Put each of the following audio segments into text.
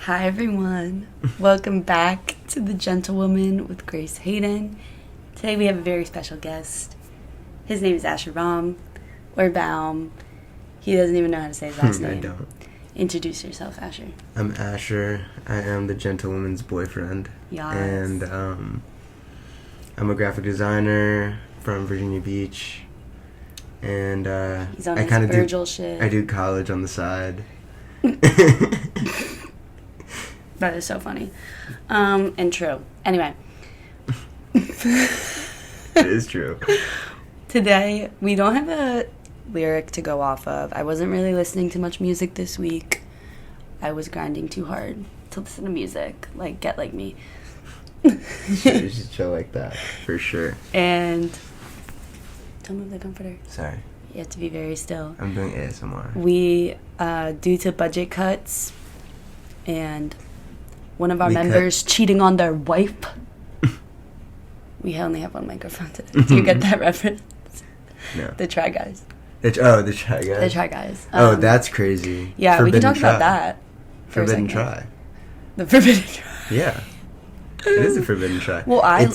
Hi everyone, welcome back to the Gentlewoman with Grace Hayden. Today we have a very special guest. His name is Astral or Baum. He doesn't even know how to say his last name. I don't. Introduce yourself, Asher. I'm Asher. I am the Gentlewoman's boyfriend. Yes. And I'm a graphic designer from Virginia Beach. And He's on I his kind of Virgil shit. I do college on the side. That is so funny. And true. Anyway. It is true. Today, we don't have a lyric to go off of. I wasn't really listening to much music this week. I was grinding too hard to listen to music. Like, get like me. You should chill like that, for sure. And don't move the comforter. Sorry. You have to be very still. I'm doing ASMR. We, due to budget cuts and one of our members cheating on their wife, we only have one microphone today. Do you get that reference? No. The Try Guys. The Try Guys? The Try Guys. That's crazy. Yeah, Forbidden we can talk try. about that. Forbidden Try. The Forbidden Try. Yeah. It is a Forbidden Try. Well, I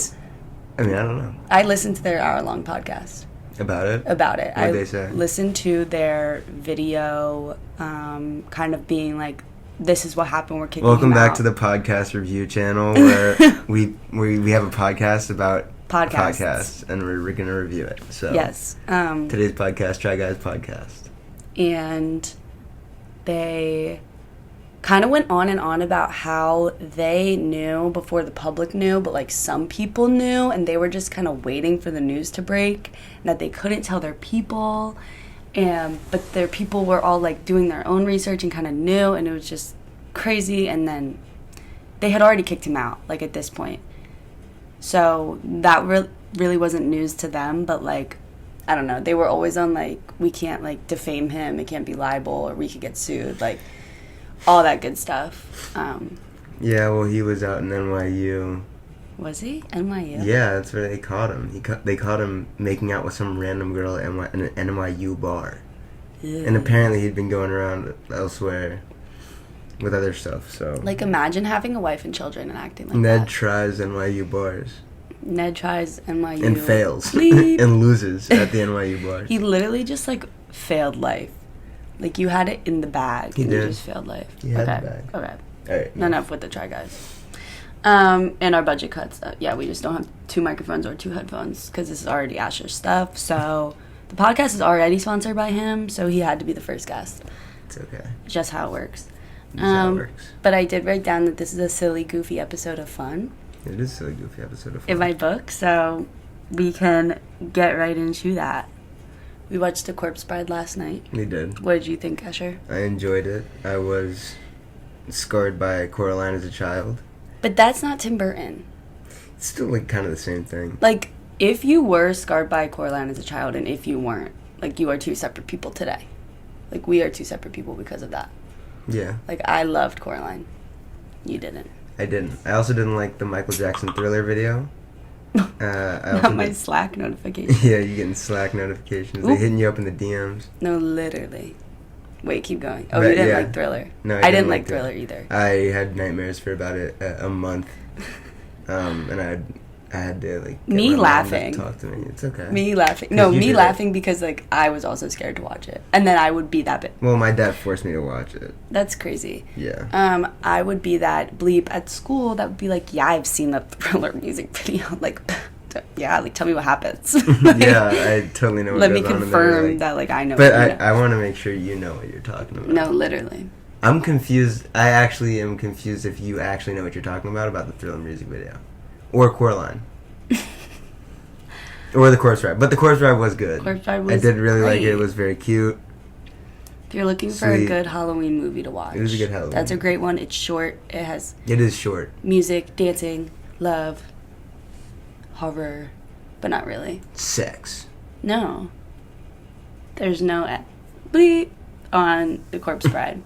don't know. I listened to their hour-long podcast. About it? About it. What did they say? Listened to their video, kind of being like, this is what happened, we're kicking Welcome him back out. to the podcast review channel where we have a podcast about podcasts and we're going to review it. So yes. Today's podcast, Try Guys Podcast. And they kind of went on and on about how they knew before the public knew, but like some people knew, and they were just kind of waiting for the news to break, and that they couldn't tell their people. But their people were all like doing their own research and kind of knew, and it was just crazy. And then they had already kicked him out, like at this point. So that really wasn't news to them, but like, I don't know, they were always on like, we can't like defame him, it can't be libel, or we could get sued, like all that good stuff. Yeah, well, he was out in NYU. Was he? NYU? Yeah, that's where they caught him. They caught him making out with some random girl in an NYU bar. Ew. And apparently he'd been going around elsewhere with other stuff, so. Like, imagine having a wife and children and acting like Ned that. tries NYU bars. Ned tries NYU. And fails. Bleep. And loses at the NYU bars. He literally just, like, failed life. Like, you had it in the bag. He and did. You just failed life. He had the bag. Okay. All right. Enough with the Try Guys. And our budget cuts. Yeah, we just don't have 2 microphones or 2 headphones because this is already Asher's stuff. So the podcast is already sponsored by him, so he had to be the first guest. It's okay. Just how it works. That's how it works. But I did write down that this is a silly, goofy episode of fun It is a silly, goofy episode of fun. in my book, so we can get right into that. We watched The Corpse Bride last night. We did. What did you think, Asher? I enjoyed it. I was scarred by Coraline as a child. But that's not Tim Burton. It's still like kind of the same thing. Like, if you were scarred by Coraline as a child and if you weren't, like, you are 2 separate people today. Like, we are 2 separate people because of that. Yeah. Like, I loved Coraline. You didn't. I didn't. I also didn't like the Michael Jackson Thriller video. Not my Slack notification. Yeah, you getting Slack notifications. Oop. They hitting you up in the DMs. No, literally. Wait, keep going. Oh, But, you didn't yeah. like Thriller. No, I didn't like Thriller either. I had nightmares for about a month. And I had to like get Me my mom laughing. to talk to me. It's okay. Me laughing. No, you me did it. laughing because, like, I was also scared to watch it. And then I would be that bit. Well, my dad forced me to watch it. That's crazy. Yeah. I would be that bleep at school that would be like, yeah, I've seen the Thriller music video. Like, yeah, like, tell me what happens. Like, Yeah, I totally know what let goes me on in confirm there, like, that, like, I know. But what you know. I want to make sure you know what you're talking about. No, literally. I'm confused. I actually am confused if you actually know what you're talking about the Thriller music video. Or Coraline. Or the Corpse Bride. But the Corpse Bride was good. Corpse Bride was I did really like it. great. It was very cute. If you're looking for a Sweet. good Halloween movie to watch. It was a good Halloween That's a movie. great one. It's short. It has It is short. music, dancing, love, horror, but not really. Sex. No. There's no bleep on The Corpse Bride.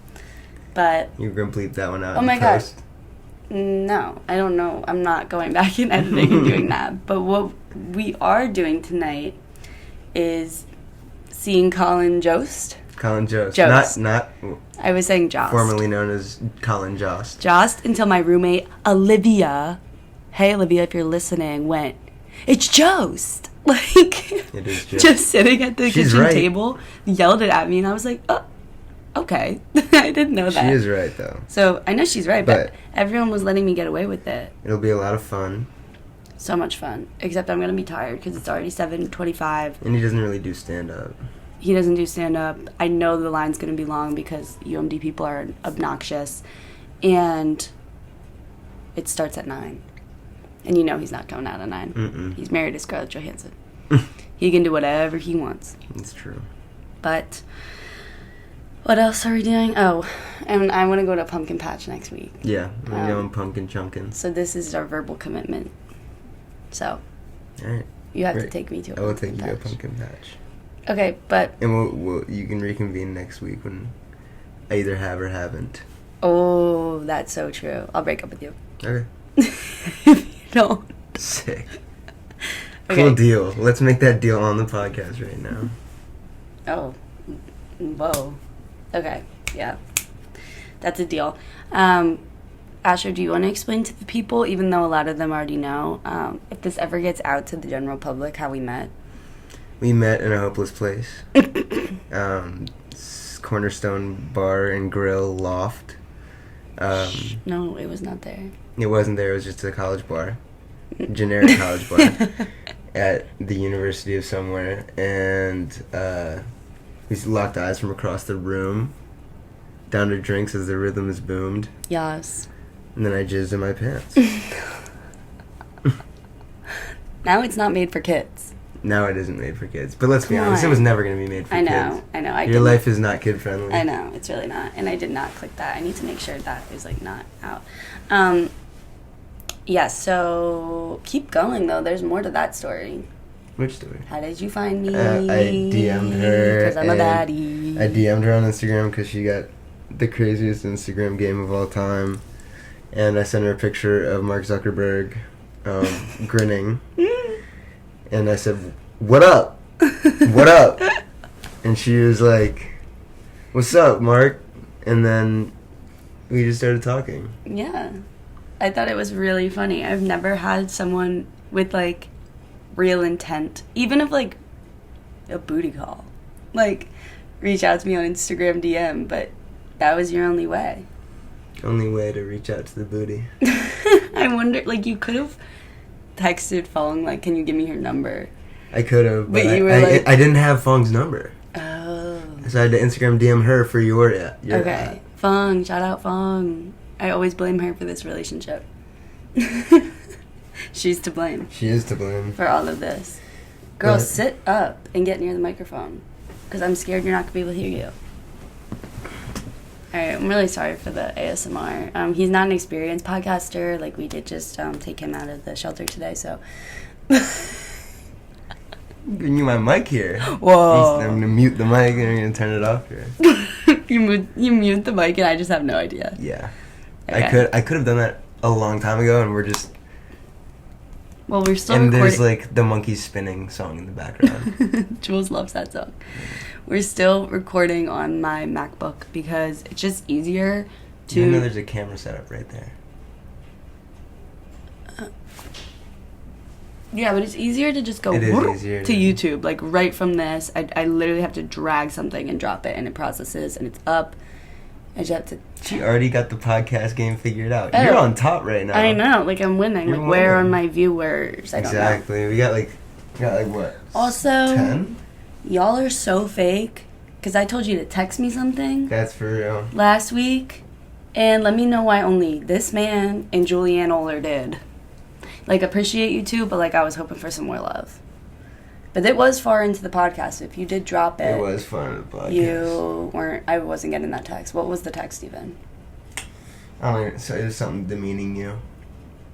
But, You're going to bleep that one out. oh in my gosh. post. No, I don't know. I'm not going back and editing and doing that. But what we are doing tonight is seeing Colin Jost. Colin Jost. Jost. Not I was saying Jost. Formerly known as Colin Jost. Jost until my roommate, Olivia, hey Olivia, if you're listening, went, it's Jost. Like, it is Jost. Just sitting at the kitchen table, yelled it at me, and I was like, oh, okay. I didn't know that. She is right, though. So, I know she's right, but everyone was letting me get away with it. It'll be a lot of fun. So much fun. Except I'm going to be tired because it's already 7:25. And he doesn't really do stand-up. He doesn't do stand-up. I know the line's going to be long because UMD people are obnoxious. And it starts at 9. And you know he's not coming out at 9. Mm-mm. He's married to Scarlett Johansson. He can do whatever he wants. It's true. But what else are we doing? Oh, and I want to go to Pumpkin Patch next week. Yeah, I'm going pumpkin chunkin'. So this is our verbal commitment. So, all right. You have to take me to a pumpkin patch. I will take you to a pumpkin patch. Okay, but... And you can reconvene next week when I either have or haven't. Oh, that's so true. I'll break up with you. Okay. If you don't. Sick. Okay. Cool deal. Let's make that deal on the podcast right now. Oh. Whoa. Okay. Yeah. That's a deal. Asher, do you want to explain to the people, even though a lot of them already know, if this ever gets out to the general public, how we met? We met in a hopeless place. Cornerstone Bar and Grill Loft. No, it was not there. It wasn't there. It was just a college bar. Generic college bar. At the University of somewhere. And we locked eyes from across the room. Down to drinks as the rhythm is boomed. Yes. And then I jizzed in my pants. Now it's not made for kids. No, it isn't made for kids. But let's be honest, it was never going to be made for kids. I know. Your life is not kid-friendly. I know, it's really not. And I did not click that. I need to make sure that is, like, not out. Yeah, so keep going, though. There's more to that story. Which story? How did you find me? I DM'd her. Because I'm a baddie. I DM'd her on Instagram because she got the craziest Instagram game of all time. And I sent her a picture of Mark Zuckerberg grinning. And I said, what up? What up? And she was like, what's up, Mark? And then we just started talking. Yeah. I thought it was really funny. I've never had someone with, like, real intent, even of, like, a booty call, like, reach out to me on Instagram DM, but that was your only way. Only way to reach out to the booty. I wonder, like, you could have texted Fong, like, can you give me her number? I could have, but you were I didn't have Fong's number. Oh. So I had to Instagram DM her for your okay. Fong, shout out Fong. I always blame her for this relationship. She's to blame. She is to blame. For all of this. Girl, sit up and get near the microphone. Because I'm scared you're not going to be able to hear you. Alright, I'm really sorry for the ASMR. He's not an experienced podcaster. Like, we did just take him out of the shelter today, so... I'm giving you my mic here. Whoa. I'm going to mute the mic and I'm going to turn it off here. You mute the mic and I just have no idea. Yeah. Okay. I could have done that a long time ago and we're just... Well, we're still recording. And there's, like, the monkey spinning song in the background. Jules loves that song. We're still recording on my MacBook because it's just easier to... You know there's a camera setup right there. Yeah, but it's easier to just go to YouTube. Like, right from this, I literally have to drag something and drop it, and it processes, and it's up. I just have to... She already got the podcast game figured out. Oh, you're on top right now. I know. Like, I'm winning. You're winning. Where are my viewers? I don't know. Exactly. We got like what? Also, 10? Y'all are so fake. Because I told you to text me something. That's for real. Last week. And let me know why only this man and Julianne Oler did. Like, appreciate you too, but, like, I was hoping for some more love. But it was far into the podcast. If you did drop it... It was far into the podcast. I wasn't getting that text. What was the text, even? I don't know. So it was something demeaning you.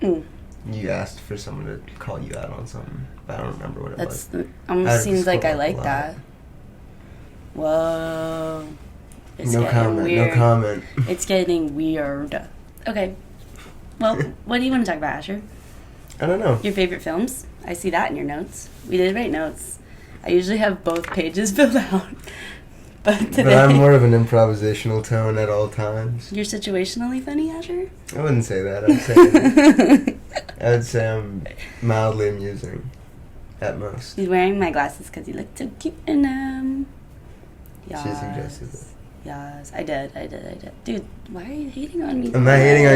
Mm. You asked for someone to call you out on something. But I don't remember what it was. Almost seems like I like that. Whoa. No comment. It's getting weird. Okay. Well, what do you want to talk about, Asher? I don't know. Your favorite films? I see that in your notes. We did write notes. I usually have both pages filled out. But today... But I'm more of an improvisational tone at all times. You're situationally funny, Asher? I wouldn't say that. I would say I'm mildly amusing, at most. He's wearing my glasses because he looked so cute in them. Yes. She suggested it. Yes, I did. Dude, why are you hating on me? I'm not hating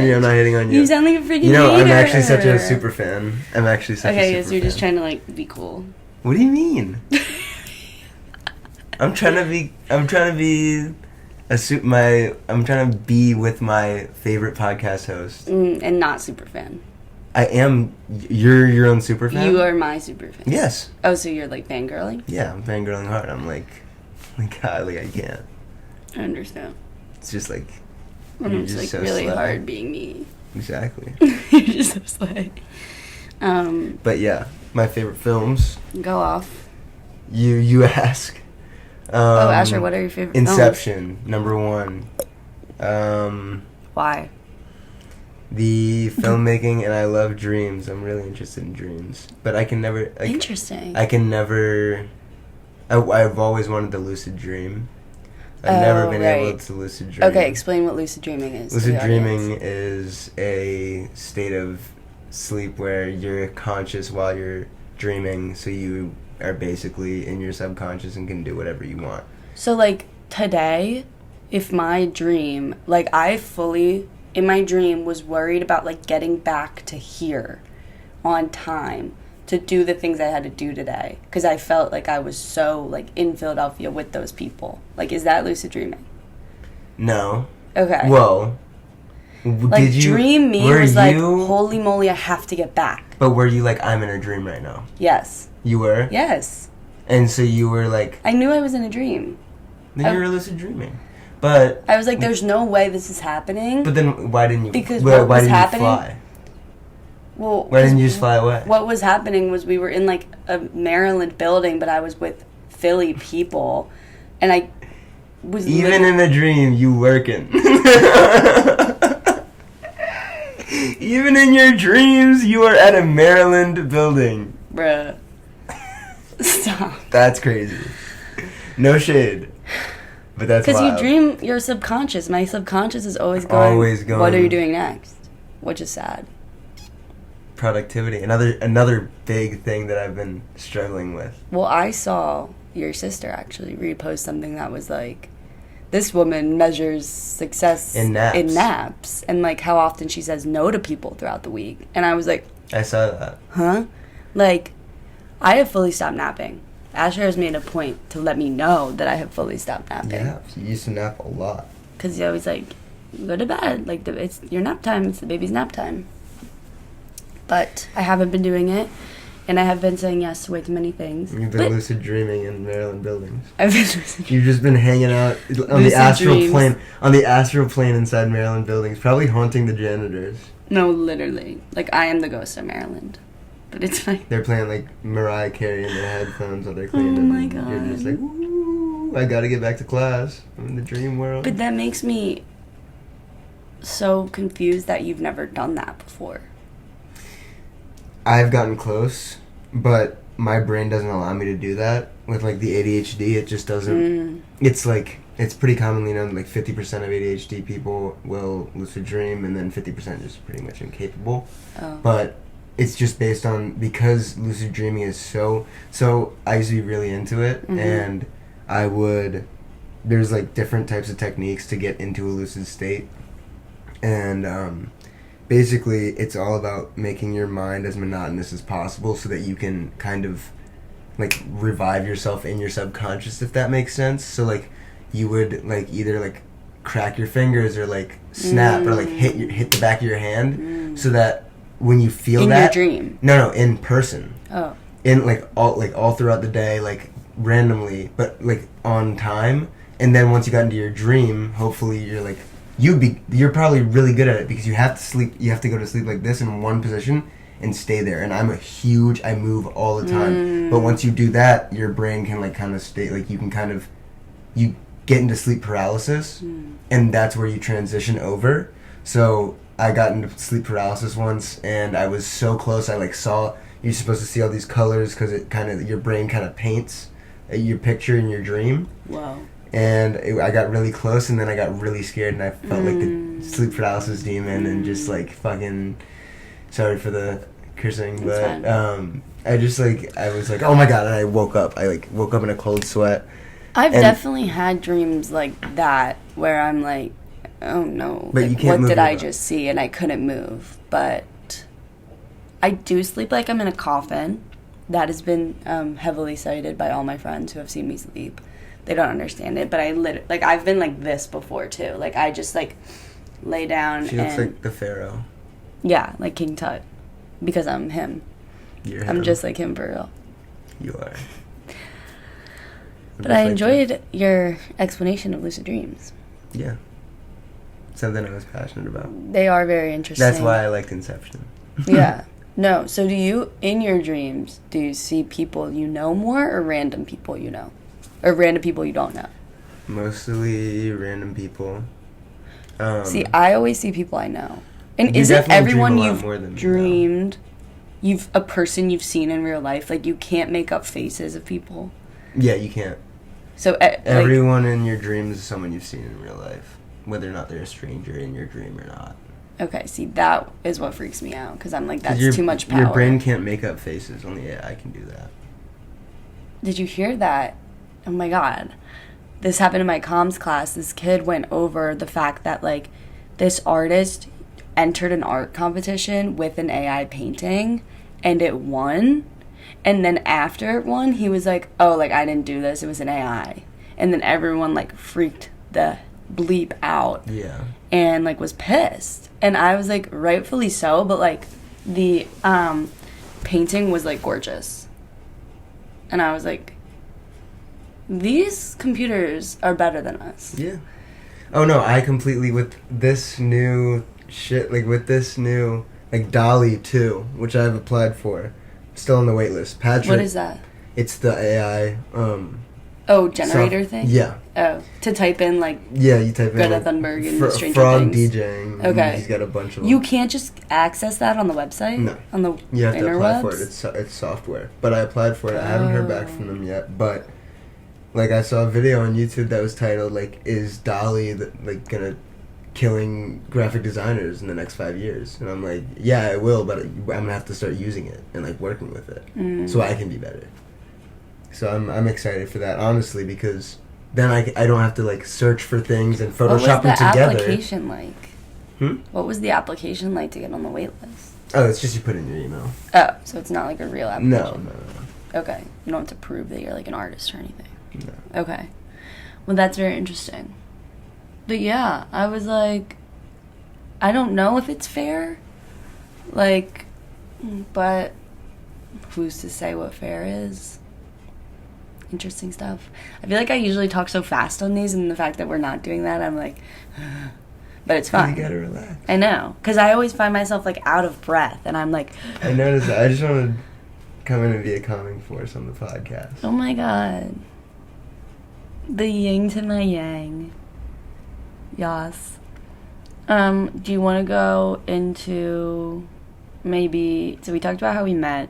on you. You sound like a freaking You know, hater. I'm actually such a super fan. Okay, so you're just trying to, like, be cool. What do you mean? I'm trying to be with my favorite podcast host. And not super fan. I am. You're your own super fan? You are my super fan. Yes. Oh, so you're, like, fangirling? Yeah, I'm fangirling hard. I'm like, God, like, I can't. I understand. It's just like... I'm just, like, so really slow. hard being me. Exactly. You're just so slay. But yeah, my favorite films. Go off. You ask. Asher, what are your favorite Inception, films? number 1. Why? The filmmaking, and I love dreams. I'm really interested in dreams. But I can never... Like, interesting. I've always wanted to lucid dream. I've never been able to lucid dream. Okay, explain what lucid dreaming is. Lucid dreaming is a state of sleep where you're conscious while you're dreaming, so you are basically in your subconscious and can do whatever you want. So, like, today, if my dream, like, I fully, in my dream, was worried about, like, getting back to here on time to do the things I had to do today, because I felt like I was so, like, in Philadelphia with those people. Like, is that lucid dreaming? No. Okay. Whoa. Like, did you, dream me was like, holy moly, I have to get back. But were you like, I'm in a dream right now? Yes. You were? Yes. And so you were like... I knew I was in a dream. Then you were lucid dreaming. But... I was like, there's no way this is happening. But then why didn't you... Because what was happening... Why didn't you fly? Well, why didn't you just fly away? What was happening was we were in, like, a Maryland building, but I was with Philly people, and I was... Even in a dream, you working. Even in your dreams, you are at a Maryland building. Bruh. Stop. That's crazy. No shade. But that's wild. Because you dream your subconscious. My subconscious is always going, what are you doing next? Which is sad. Productivity. Another big thing that I've been struggling with. Well, I saw your sister actually repost something that was like, this woman measures success in naps. And like how often she says no to people throughout the week. And I was like, I saw that. Huh? Like, I have fully stopped napping. Asher has made a point to let me know that I have fully stopped napping. Yeah, you used to nap a lot. Because he always like, go to bed. Like, it's your nap time. It's the baby's nap time. But I haven't been doing it, and I have been saying yes to way too many things. You've been lucid dreaming in Maryland buildings. I've been lucid. You've just been hanging out on the astral plane inside Maryland buildings, probably haunting the janitors. No, literally. Like, I am the ghost of Maryland. But it's fine. They're playing like Mariah Carey in their headphones while they're cleaning. Oh my god. You're just like, ooh, I gotta get back to class. I'm in the dream world. But that makes me so confused that you've never done that before. I've gotten close, but my brain doesn't allow me to do that. With like the ADHD, it just doesn't. It's like, it's pretty commonly known, like 50% of ADHD people will lucid dream, and then 50% just pretty much incapable. Oh. But it's just based on, because lucid dreaming is so I used to be really into it, and there's like different types of techniques to get into a lucid state, and basically it's all about making your mind as monotonous as possible so that you can kind of like revive yourself in your subconscious, if that makes sense. So like you would like either like crack your fingers or like snap or like hit the back of your hand so that when you feel in that your dream. No, in person. Oh. In all throughout the day, like randomly, but like on time. And then once you got into your dream, hopefully you're like you're probably really good at it because you have to go to sleep like this in one position and stay there. And I move all the time. But once you do that, your brain can like kind of stay, like you get into sleep paralysis, and that's where you transition over. So I got into sleep paralysis once, and I was so close. I like saw, you're supposed to see all these colors because it kind of, your brain kind of paints your picture in your dream. Wow. And I got really close, and then I got really scared, and I felt like the sleep paralysis demon, and just like fucking. Sorry for the cursing, but I just like I was like, oh my god, and I woke up. I like woke up in a cold sweat. I've definitely had dreams like that where I'm like, oh no, but like, you can't what did I about. just see? And I couldn't move. But I do sleep like I'm in a coffin. That has been heavily cited by all my friends who have seen me sleep. They don't understand it, but I've been like this before too. Like I just like lay down. She looks like the Pharaoh. Yeah, like King Tut, because I'm him. You're I'm him. just like him for real. You are. But I enjoyed your explanation of lucid dreams. Yeah. Something I was passionate about. They are very interesting. That's why I liked Inception. Yeah. No, so do you, in your dreams, do you see people you know more or random people you know? Or random people you don't know? Mostly random people. See, I always see people I know. And you isn't everyone dream a lot you've more than dreamed, a person you've seen in real life, like you can't make up faces of people? Yeah, you can't. So everyone in your dreams is someone you've seen in real life, whether or not they're a stranger in your dream or not. Okay, see, that is what freaks me out, because I'm like, that's too much power. Your brain can't make up faces. Only AI can do that. Did you hear that? Oh my god. This happened in my comms class. This kid went over the fact that, like, this artist entered an art competition with an AI painting, and it won. And then after it won, he was like, oh, like, I didn't do this. It was an AI. And then everyone, like, freaked the bleep out. Yeah. And, like, was pissed. And I was like, rightfully so, but like the painting was like gorgeous. And I was like, these computers are better than us. Yeah. Oh no, I completely, with this new shit, like with this new, like DALL-E 2, which I've applied for, still on the wait list. Patrick. What is that? It's the AI, generator thing? Yeah. Oh, to type in, like, yeah, you type Greta in Thunberg and Stranger frog Things. DJing. Okay. He's got a bunch of them. You can't just access that on the website? No. On the You have to apply for interwebs? it. It's software. But I applied for it. I haven't heard back from them yet. But, like, I saw a video on YouTube that was titled, like, is DALL-E, like, gonna killing graphic designers in the next 5 years? And I'm like, yeah, it will, but I'm gonna have to start using it and, like, working with it. So I can be better. So I'm excited for that, honestly, because then I don't have to, like, search for things and Photoshop them together. What was the application like? Hmm? What was the application like to get on the wait list? Oh, it's just you put in your email. Oh, so it's not like a real application? No. Okay. You don't have to prove that you're, like, an artist or anything? No. Okay. Well, that's very interesting. But yeah, I was like, I don't know if it's fair. Like, but who's to say what fair is? Interesting stuff. I feel like I usually talk so fast on these, and the fact that we're not doing that, I'm like, but it's fine. You gotta relax. I know, because I always find myself, like, out of breath, and I'm like, I noticed that. I just want to come in and be a calming force on the podcast. oh my god. The yin to my yang. Yas. Do you want to go into maybe, so we talked about how we met.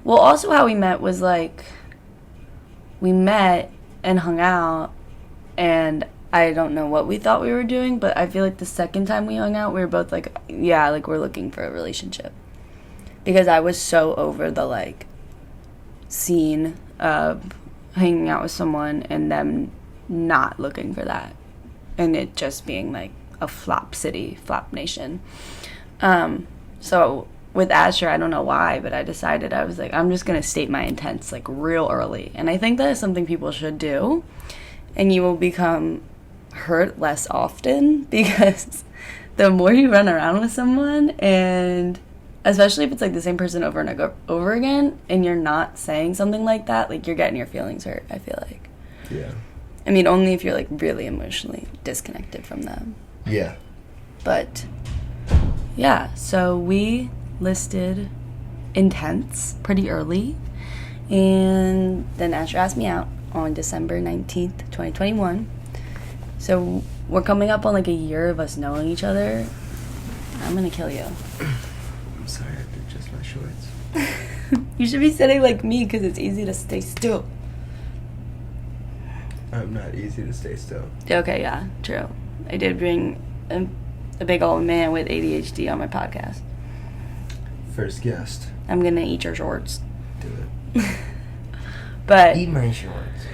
Well, also how we met was like, we met and hung out, and I don't know what we thought we were doing, but I feel like the second time we hung out, we were both like, yeah, like, we're looking for a relationship. Because I was so over the, like, scene of hanging out with someone and them not looking for that. And it just being, like, a flop city, flop nation. So with Astral, I don't know why, but I decided, I was like, I'm just going to state my intents, like, real early. And I think that is something people should do. And you will become hurt less often, because the more you run around with someone, and especially if it's, like, the same person over and over again, and you're not saying something like that, like, you're getting your feelings hurt, I feel like. Yeah. I mean, only if you're, like, really emotionally disconnected from them. Yeah. But, yeah, so we listed intents pretty early, and then Astral asked me out on December 19th, 2021. So we're coming up on, like, a year of us knowing each other. I'm gonna kill you. I'm sorry, I have to adjust my shorts. You should be sitting like me, because it's easy to stay still. I'm not easy to stay still. Okay, yeah, true. I did bring a big old man with ADHD on my podcast. First guest. I'm gonna eat your shorts. Do it. But Eat my shorts.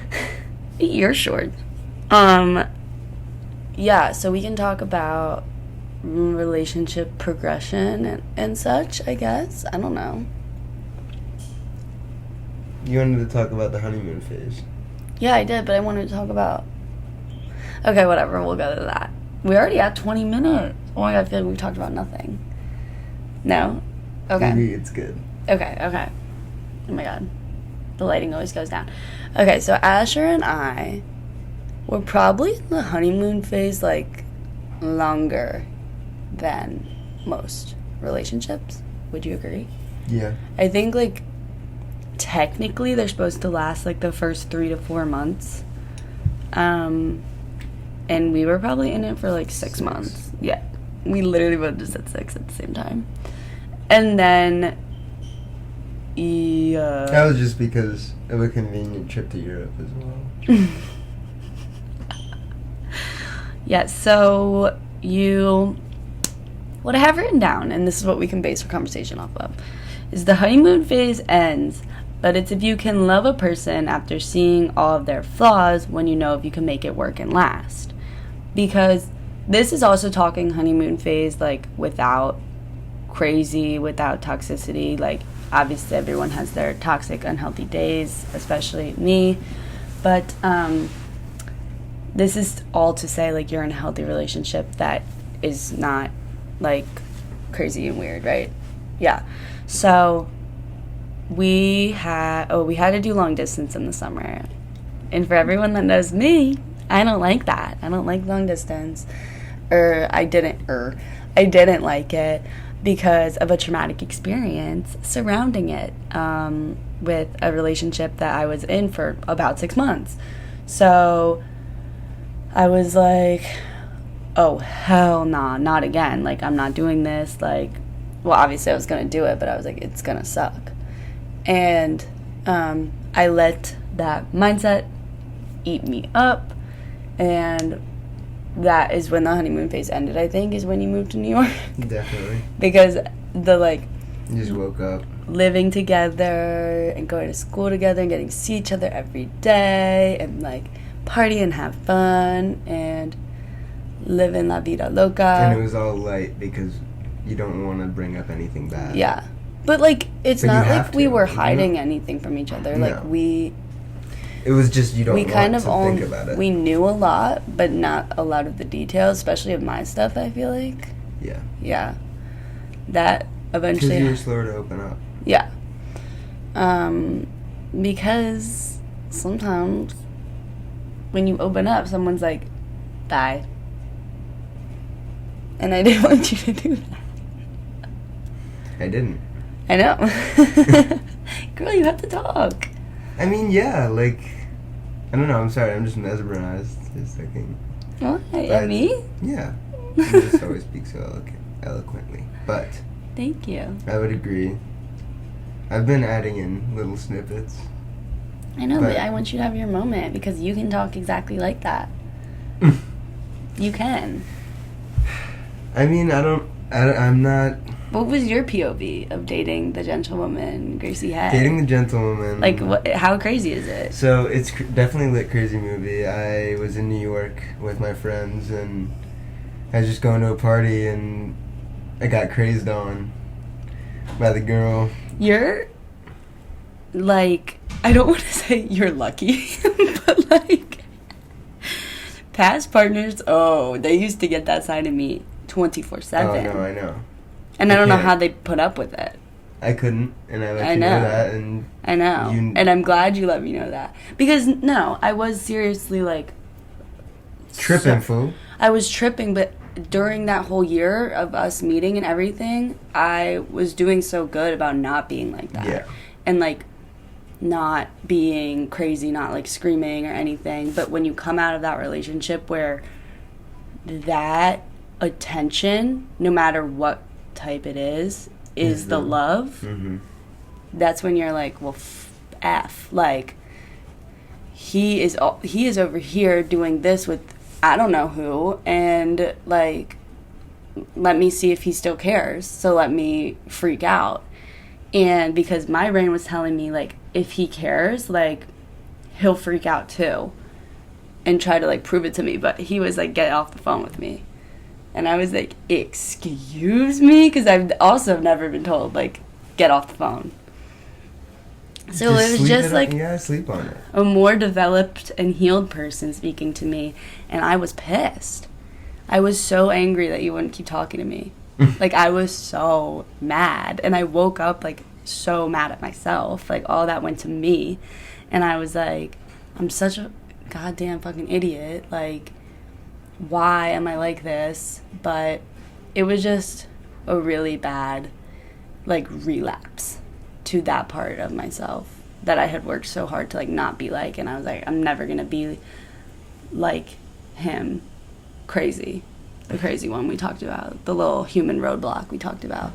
eat your shorts. Yeah, so we can talk about relationship progression and such, I guess. I don't know. You wanted to talk about the honeymoon phase. Yeah, I did, but I wanted to talk about... Okay, whatever, we'll go to that. We already had 20 minutes. Oh my god, I feel like we've talked about nothing. No? Okay. Maybe it's good. Okay. Oh my god. The lighting always goes down. Okay, so Asher and I were probably in the honeymoon phase, like, longer than most relationships. Would you agree? Yeah. I think, like, technically they're supposed to last, like, the first 3 to 4 months. And we were probably in it for, like, 6 months. Yeah. We literally both just said 6 at the same time. And then... Yeah. That was just because of a convenient trip to Europe as well. Yeah, so what I have written down, and this is what we can base our conversation off of, is the honeymoon phase ends, but it's if you can love a person after seeing all of their flaws when you know if you can make it work and last. Because this is also talking honeymoon phase, like, without crazy, without toxicity. Like, obviously everyone has their toxic, unhealthy days, especially me. But this is all to say, like, you're in a healthy relationship that is not, like, crazy and weird, right? Yeah. So we had to do long distance in the summer. And for everyone that knows me, I don't like that. I don't like long distance. I didn't like it because of a traumatic experience surrounding it with a relationship that I was in for about 6 months. So I was like, oh, hell nah, not again. Like, I'm not doing this. Like, well, obviously I was going to do it, but I was like, it's going to suck. And I let that mindset eat me up. And that is when the honeymoon phase ended, I think, is when you moved to New York. Definitely. Because the, like... You just woke up. Living together and going to school together and getting to see each other every day and, like, party and have fun and live in la vida loca. And it was all light because you don't want to bring up anything bad. Yeah. But, like, it's But not you have like we to. were hiding anything from each other. No. Like, we... It was just you don't we want kind of to think about it. We knew a lot, but not a lot of the details, especially of my stuff, I feel like. Yeah. Yeah. That eventually... Because you were slower to open up. Yeah. Because sometimes when you open up, someone's like, bye. And I didn't want you to do that. I didn't. I know. Girl, you have to talk. I mean, yeah, like, I don't know, I'm sorry, I'm just mesmerized just thinking. What? At me? Yeah. You just always speak so eloquently. But Thank you. I would agree. I've been adding in little snippets. I know, but I want you to have your moment because you can talk exactly like that. You can. I mean, I'm not... What was your POV of dating the gentlewoman Gracie had? Dating the Gentlewoman. Like, how crazy is it? So, it's definitely a lit crazy movie. I was in New York with my friends, and I was just going to a party, and I got crazed on by the girl. You're, like, I don't want to say you're lucky, but, like, past partners, they used to get that side of me 24/7. Oh, no, I know. And I don't know how they put up with it. I couldn't, and I let you know that, and... I know. And I'm glad you let me know that. Because, no, I was seriously, like... Tripping, fool. I was tripping, but during that whole year of us meeting and everything, I was doing so good about not being like that. Yeah. And, like, not being crazy, not, like, screaming or anything. But when you come out of that relationship where that attention, no matter what type it is the love, mm-hmm. That's when you're like, well, F. Like, he is over here doing this with I don't know who, and like, let me see if he still cares. So let me freak out. And because my brain was telling me, like, if he cares, like, he'll freak out too and try to, like, prove it to me. But he was like, get off the phone with me. And I was like, excuse me? Because I've also never been told, like, get off the phone. So it was just like sleep on it. A more developed and healed person speaking to me. And I was pissed. I was so angry that you wouldn't keep talking to me. Like, I was so mad. And I woke up, like, so mad at myself. Like, all that went to me. And I was like, I'm such a goddamn fucking idiot. Like, why am I like this? But it was just a really bad, like, relapse to that part of myself that I had worked so hard to, like, not be like. And I was like, I'm never going to be like him. Crazy. The crazy one we talked about, the little human roadblock we talked about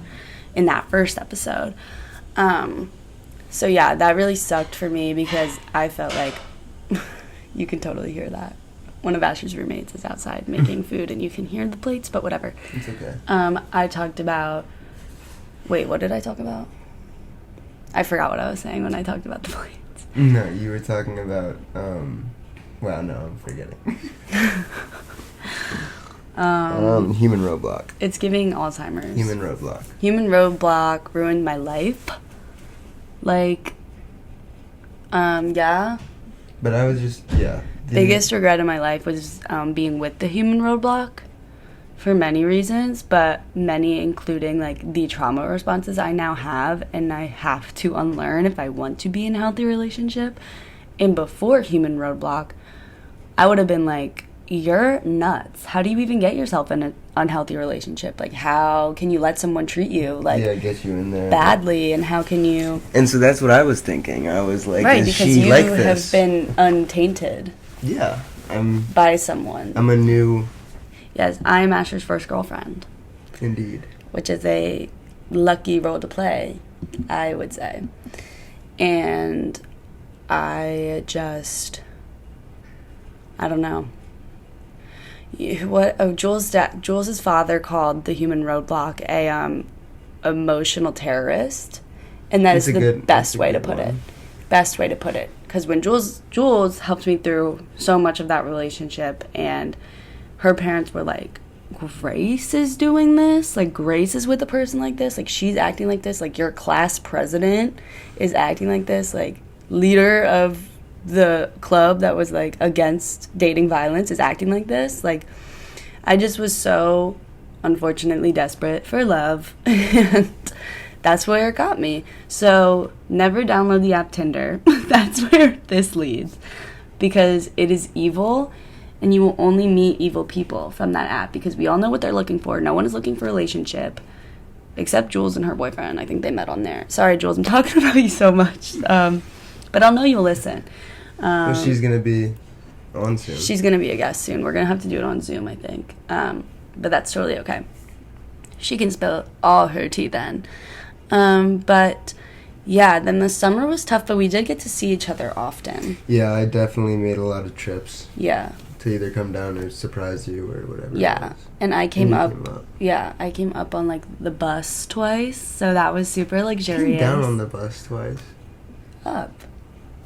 in that first episode. So yeah, that really sucked for me because I felt like you can totally hear that. One of Asher's roommates is outside making food and you can hear the plates, but whatever. It's okay. I talked about, wait, what did I talk about? I forgot what I was saying when I talked about the plates. No, you were talking about, well, no, I'm forgetting. Human roadblock. It's giving Alzheimer's. Human roadblock. Human roadblock ruined my life. Like, yeah. But I was just, yeah. Biggest regret in my life was being with the human roadblock for many reasons, but many including, like, the trauma responses I now have and I have to unlearn if I want to be in a healthy relationship. And before human roadblock, I would have been like, you're nuts. How do you even get yourself in an unhealthy relationship? Like, how can you let someone treat you, like, get you in there badly, and how can you... And so that's what I was thinking. I was like, right, is because she you like this? have been untainted Yeah, by someone. I'm a new... Yes, I am Asher's first girlfriend. Indeed. Which is a lucky role to play, I would say. And I just... I don't know. Jules's father called the human roadblock a emotional terrorist, and that is the best way to put it. Best way to put it, because when Jules helped me through so much of that relationship, and her parents were like, Grace is doing this, like, Grace is with a person like this, like, she's acting like this, like, your class president is acting like this, like, leader of the club that was, like, against dating violence is acting like this. Like, I just was so unfortunately desperate for love, and that's where it got me. So never download the app Tinder. That's where this leads, because it is evil, and you will only meet evil people from that app, because we all know what they're looking for. No one is looking for a relationship except Jules and her boyfriend. I think they met on there. Sorry, Jules, I'm talking about you so much, but I'll know you'll listen. Well, she's going to be on soon. She's going to be a guest soon. We're going to have to do it on Zoom, I think. But that's totally okay. She can spill all her tea then. But, yeah, then the summer was tough, but we did get to see each other often. Yeah, I definitely made a lot of trips. Yeah. To either come down or surprise you or whatever. Yeah. And I came up. Yeah, I came up on, like, the bus twice, so that was super luxurious. You came down on the bus twice? Up.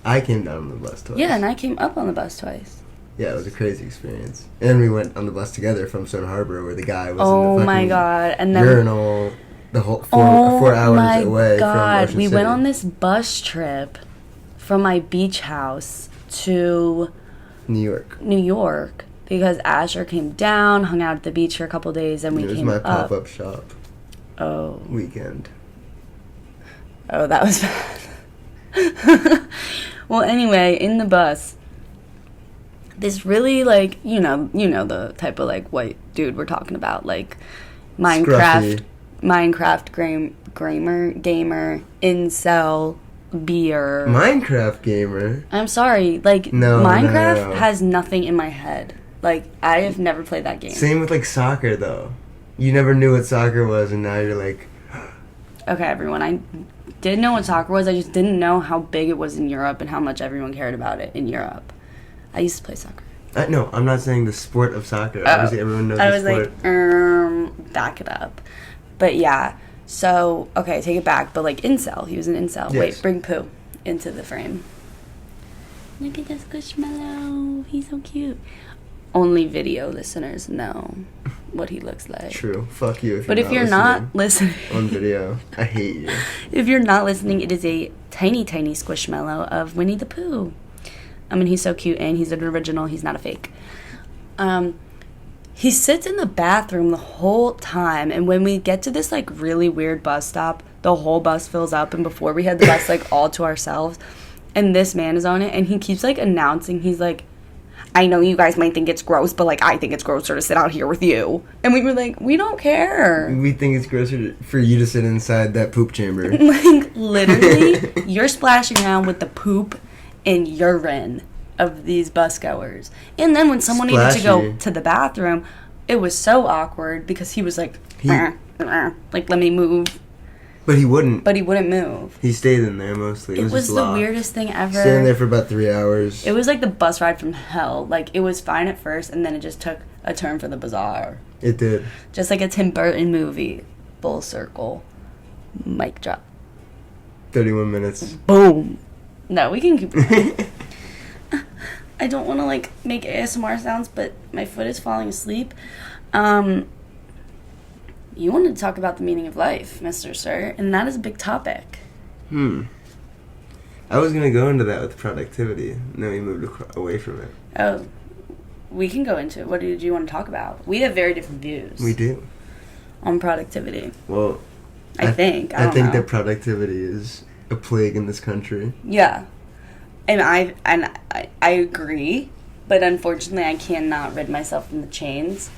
I came down on the bus twice. Yeah, and I came up on the bus twice. Yeah, it was a crazy experience. And then we went on the bus together from Stone Harbor, where the guy was in the fucking my God. And then urinal the whole 4 hours away from Ocean we City. went on this bus trip from my beach house to New York, because Asher came down, hung out at the beach for a couple days, and we came up. It was my pop-up shop weekend. Oh, that was bad. Well, anyway, in the bus, this really, like, you know the type of, like, white dude we're talking about, like, Minecraft gamer, incel, beer. Minecraft gamer? I'm sorry, like, no, Minecraft has nothing in my head. Like, I have never played that game. Same with, like, soccer, though. You never knew what soccer was, and now you're like... Okay, everyone, did know what soccer was. I just didn't know how big it was in Europe and how much everyone cared about it in Europe. I used to play soccer. No, I'm not saying the sport of soccer. Obviously, everyone knows the sport. I was like, back it up. But yeah, so, okay, take it back. But like, incel. He was an incel. Yes. Wait, bring Pooh into the frame. Look at this squishmallow. He's so cute. Only video listeners know what he looks like. True. Fuck you if you're not listening on video. I hate you. If you're not listening, it is a tiny, tiny squishmallow of Winnie the Pooh. I mean, he's so cute, and he's an original. He's not a fake. He sits in the bathroom the whole time, and when we get to this, like, really weird bus stop, the whole bus fills up, and before we had the bus, like, all to ourselves, and this man is on it, and he keeps, like, announcing, he's like, I know you guys might think it's gross, but, like, I think it's grosser to sit out here with you. And we were like, we don't care. We think it's grosser for you to sit inside that poop chamber. Like, literally, you're splashing around with the poop and urine of these bus goers. And then when someone needed to go to the bathroom, it was so awkward because he was like, like, let me move. But he wouldn't. But he wouldn't move. He stayed in there mostly. It was the weirdest thing ever. Stayed in there for about 3 hours. It was like the bus ride from hell. Like, it was fine at first, and then it just took a turn for the bizarre. It did. Just like a Tim Burton movie. Full circle. Mic drop. 31 minutes. Boom. No, we can keep going. I don't want to, like, make ASMR sounds, but my foot is falling asleep. You wanted to talk about the meaning of life, Mr. Sir, and that is a big topic. I was going to go into that with productivity, and then we moved away from it. Oh, we can go into it. What did you want to talk about? We have very different views. We do. On productivity. Well, I think that productivity is a plague in this country. Yeah. And I agree, but unfortunately I cannot rid myself from the chains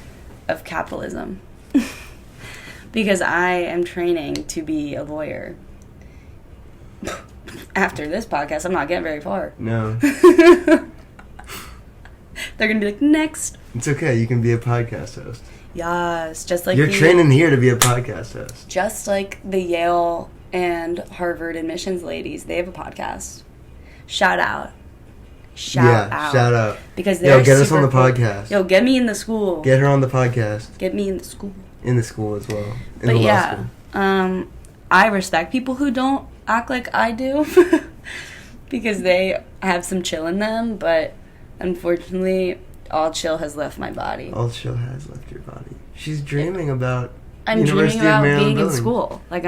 of capitalism. Because I am training to be a lawyer. After this podcast, I'm not getting very far. No. They're going to be like, next. It's okay. You can be a podcast host. Yes. Just like you're training here to be a podcast host. Just like the Yale and Harvard admissions ladies. They have a podcast. Shout out. Shout out. Because they're get us on the podcast. Yo, get me in the school. Get her on the podcast. Get me in the school. In the school as well. But yeah, I respect people who don't act like I do because they have some chill in them, but unfortunately, all chill has left my body. All chill has left your body. She's dreaming about I'm University dreaming about of Maryland being building. in school. Like,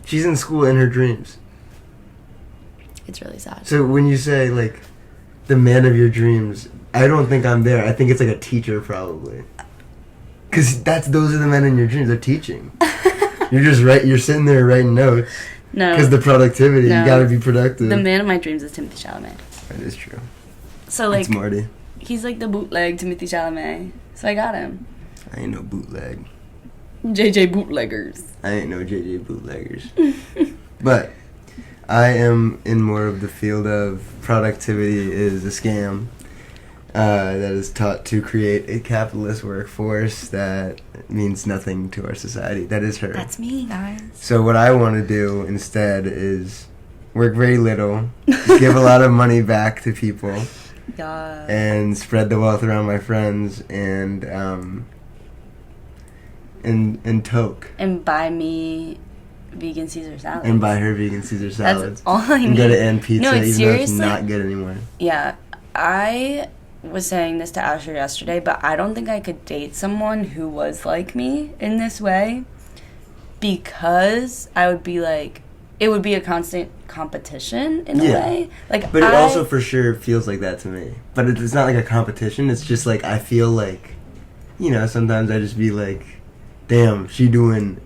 She's in school in her dreams. It's really sad. So when you say, like, the man of your dreams, I don't think I'm there. I think it's like a teacher, probably. Because those are the men in your dreams. They're teaching. You're sitting there writing notes. No. Because the productivity, you gotta be productive. The man of my dreams is Timothy Chalamet. That is true. So, like, it's Marty. He's like the bootleg Timothy Chalamet. So I got him. I ain't no bootleg. JJ bootleggers. I ain't no JJ bootleggers. But I am in more of the field of productivity is a scam. That is taught to create a capitalist workforce that means nothing to our society. That is her. That's me, guys. So what I want to do instead is work very little, give a lot of money back to people, and spread the wealth around my friends, and toke. And buy me vegan Caesar salads. And buy her vegan Caesar salads. That's all I need. And go to N Pizza, no, even seriously, though it's not good anymore. Yeah, I was saying this to Asher yesterday, but I don't think I could date someone who was like me in this way, because I would be like, it would be a constant competition in a way. Like, but it also for sure feels like that to me. But it's not like a competition. It's just like I feel like, sometimes I just be like, damn, she doing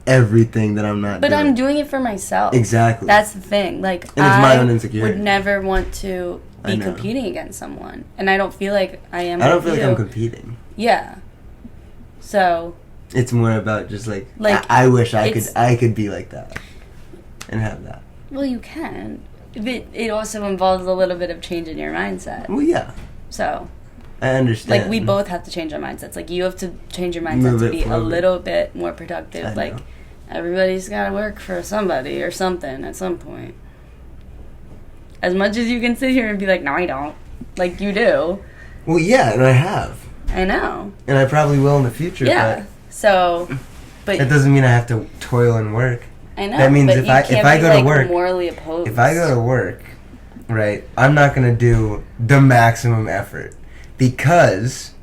everything that I'm not doing. But I'm doing it for myself. Exactly. That's the thing. Like, and it's my own insecurity. Would never want to be competing against someone. And I don't feel like I am. I don't feel like I'm competing. Yeah. So. It's more about just like I wish I could be like that. And have that. Well, you can. It also involves a little bit of change in your mindset. Well, yeah. So. I understand. Like, we both have to change our mindsets. Like, you have to change your mindset to be a little bit more productive. Like, Everybody's got to work for somebody or something at some point. As much as you can sit here and be like, no, I don't. Like, you do. Well, yeah, and I have. I know. And I probably will in the future. Yeah. But that doesn't mean I have to toil and work. I know. That means but if I go to work, morally opposed. if I go to work, right, I'm not gonna do the maximum effort because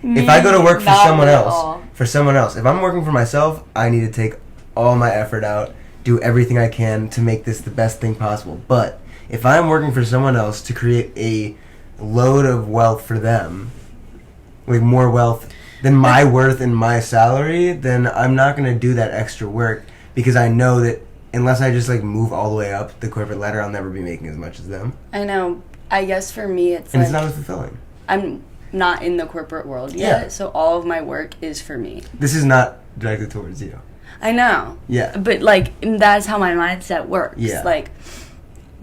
if I go to work for someone else, if I'm working for myself, I need to take all my effort out, do everything I can to make this the best thing possible. But if I'm working for someone else to create a load of wealth for them, like more wealth than my worth and my salary, then I'm not going to do that extra work because I know that unless I just like move all the way up the corporate ladder, I'll never be making as much as them. I know. I guess for me it's and it's not as fulfilling. I'm not in the corporate world yet, so all of my work is for me. This is not directed towards you. I know. Yeah. But like that's how my mindset works. Yeah. Like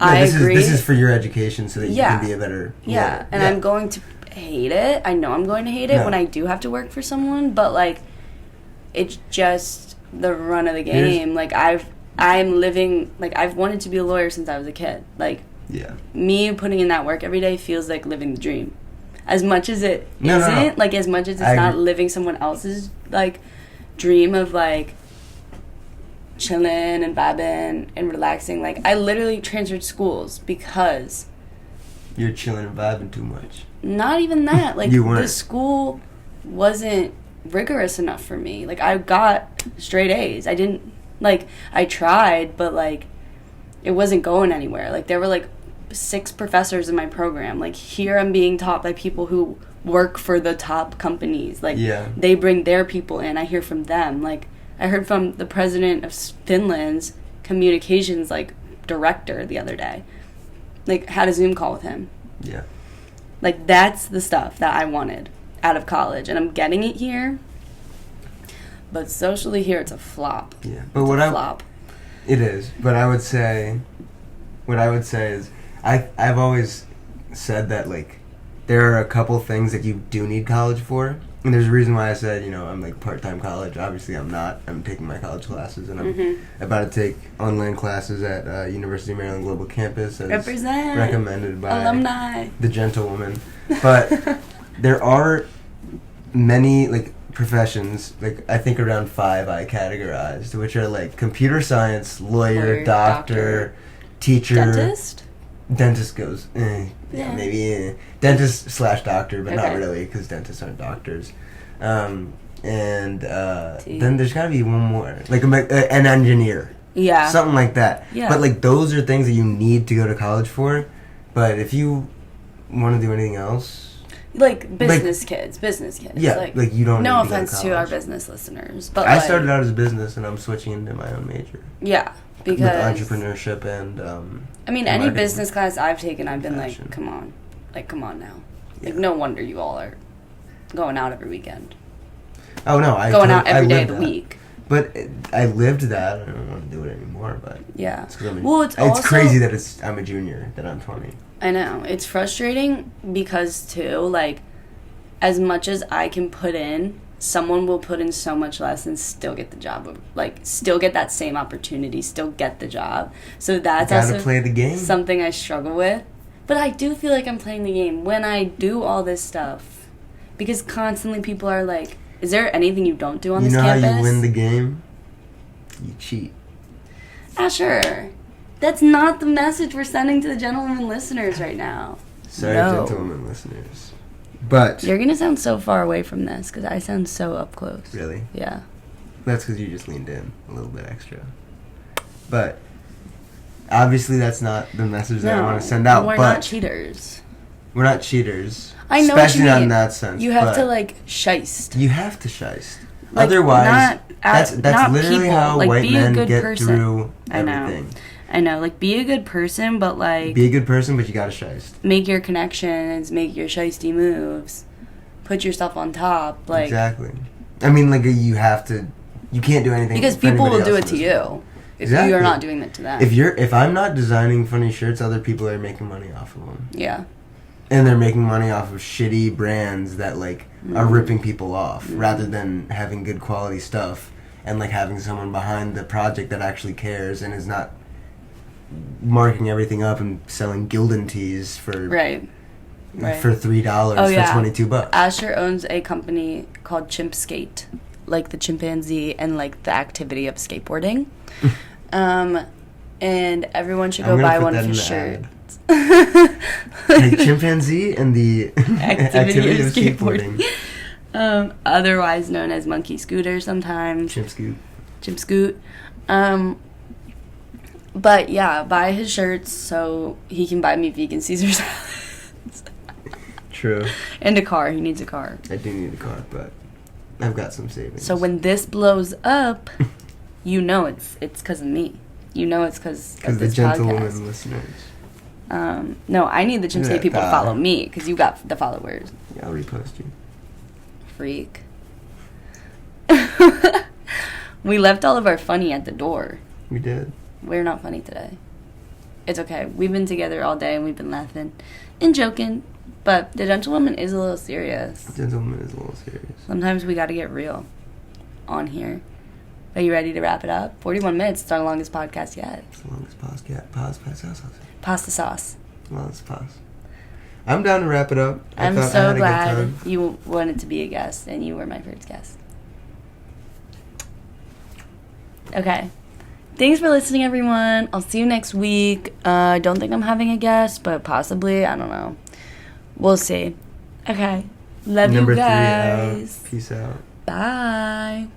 I agree. This is for your education so that you can be a better lawyer. And I'm going to hate it. I know I'm going to hate it when I do have to work for someone, but like it's just the run of the game. Like I'm living, like I've wanted to be a lawyer since I was a kid. Like me putting in that work every day feels like living the dream. As much as it isn't, like as much as it's not living someone else's like dream of like chilling and vibing and relaxing. Like I literally transferred schools because you're chilling and vibing too much. Not even that. Like the school wasn't rigorous enough for me. Like I got straight A's. I didn't I tried, but like it wasn't going anywhere. Like there were like 6 professors in my program. Like here I'm being taught by people who work for the top companies. Like they bring their people in. I hear from them. Like I heard from the president of Finland's communications like director the other day. Like had a Zoom call with him. Yeah. Like that's the stuff that I wanted out of college, and I'm getting it here. But socially here it's a flop. Yeah. But flop. It is. But what I would say is I've always said that like there are a couple things that you do need college for. And there's a reason why I said, I'm like part-time college. Obviously, I'm not. I'm taking my college classes, and I'm about to take online classes at University of Maryland Global Campus as recommended by alumni, the Gentlewoman. But there are many like professions, like I think around 5 I categorized, which are like computer science, lawyer, doctor, teacher, Dentist goes, maybe dentist/doctor, but not really, because dentists aren't doctors. And then there's got to be one more, like an engineer. Yeah. Something like that. Yeah. But like those are things that you need to go to college for. But if you want to do anything else, like business kids. Yeah. Like you don't. No offense to our business listeners, but I started out as a business, and I'm switching into my own major. Yeah. Because with entrepreneurship and I mean any business class I've taken, I've been like, come on now. Like no wonder you all are going out every weekend. Oh no, going out every day of the week. But I lived that. I don't want to do it anymore. But yeah, it's crazy that I'm a junior, that I'm 20. I know it's frustrating because too, like as much as I can put in, someone will put in so much less and still get the job, like still get that same opportunity, still get the job. So that's also play the game. Something I struggle with. But I do feel like I'm playing the game when I do all this stuff, because constantly people are like, "Is there anything you don't do on this campus?" You know how you win the game? You cheat. Sure. That's not the message we're sending to the Gentlewoman listeners right now. Sorry, Gentlewoman listeners. But you're going to sound so far away from this because I sound so up close. Really? Yeah. That's because you just leaned in a little bit extra. But obviously that's not the message that I want to send out. We're not cheaters. We're not cheaters. I know especially what you mean. Not in that sense. You have to like shiest. You have to shiest. Like, otherwise, that's literally people. How like, white men get through everything. I know, like, be a good person, but, like... Be a good person, but you gotta shiest. Make your connections, make your shiesty moves, put yourself on top, like... Exactly. I mean, like, you have to... You can't do anything because people will do it to you if you're not doing it to them. If I'm not designing funny shirts, other people are making money off of them. Yeah. And they're making money off of shitty brands that, like, are ripping people off rather than having good quality stuff and like having someone behind the project that actually cares and is not marking everything up and selling Gildan tees for Right. for $3 for $22. Asher owns a company called Chimp Skate, like the chimpanzee and like the activity of skateboarding. And everyone should go buy one of his shirts. Like chimpanzee and the activity of skateboarding. Otherwise known as monkey scooter sometimes. Chimp Scoot. But yeah, buy his shirts so he can buy me vegan Caesar salads. True. And a car. He needs a car. I do need a car, but I've got some savings. So when this blows up, you know it's because of me. You know it's because of this the Gentlewoman podcast. listeners. No, I need the Chimp Skate people to follow me because you got the followers. Yeah, I'll repost you. Freak. We left all of our funny at the door. We did. We're not funny today. It's okay. We've been together all day and we've been laughing and joking. But the Gentlewoman is a little serious. The Gentlewoman is a little serious. Sometimes we gotta get real on here. Are you ready to wrap it up? 41 minutes. It's our longest podcast yet. It's the longest podcast. Pause. Pasta sauce. Well, let's pause. I'm down to wrap it up. I'm so glad you wanted to be a guest and you were my first guest. Okay. Thanks for listening, everyone. I'll see you next week. I don't think I'm having a guest, but possibly. I don't know. We'll see. Okay. Love you guys. Number 3 out. Peace out. Bye.